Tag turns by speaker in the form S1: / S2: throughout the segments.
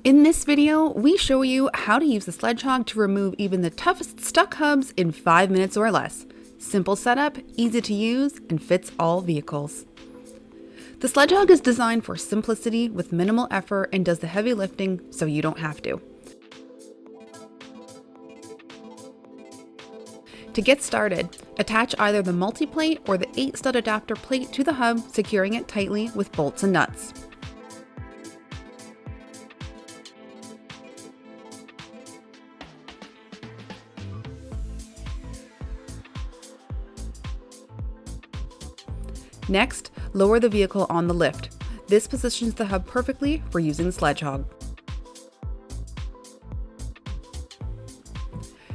S1: In this video, we show you how to use the Sledge Hog to remove even the toughest stuck hubs in 5 minutes or less. Simple setup, easy to use, and fits all vehicles. The Sledge Hog is designed for simplicity with minimal effort and does the heavy lifting so you don't have to. To get started, attach either the multi-plate or the 8-stud adapter plate to the hub, securing it tightly with bolts and nuts. Next, lower the vehicle on the lift. This positions the hub perfectly for using the Sledge Hog.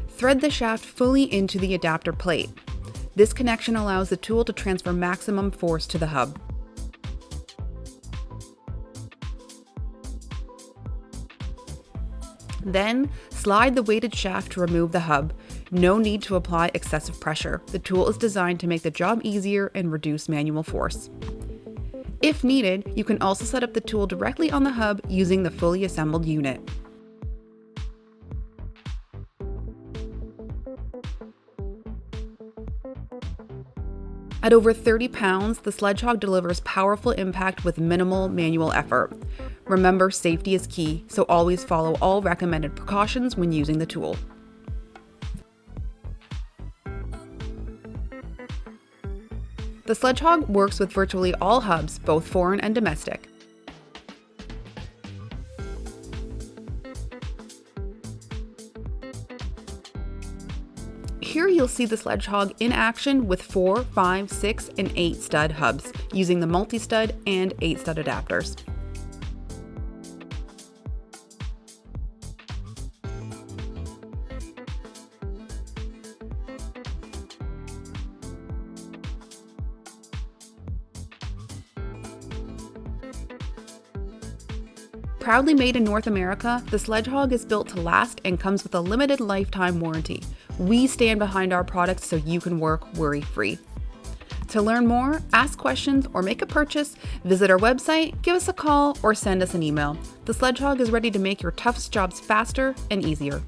S1: Thread the shaft fully into the adapter plate. This connection allows the tool to transfer maximum force to the hub. Then, slide the weighted shaft to remove the hub. No need to apply excessive pressure. The tool is designed to make the job easier and reduce manual force. If needed, you can also set up the tool directly on the hub using the fully assembled unit. At over 30 pounds, the Sledge Hog delivers powerful impact with minimal manual effort. Remember, safety is key, so always follow all recommended precautions when using the tool. The Sledge Hog works with virtually all hubs, both foreign and domestic. Here you'll see the Sledge Hog in action with 4, 5, 6, and 8 stud hubs, using the multi-stud and 8-stud adapters. Proudly made in North America, the Sledge Hog is built to last and comes with a limited lifetime warranty. We stand behind our products so you can work worry-free. To learn more, ask questions, or make a purchase, visit our website, give us a call, or send us an email. The Sledge Hog is ready to make your toughest jobs faster and easier.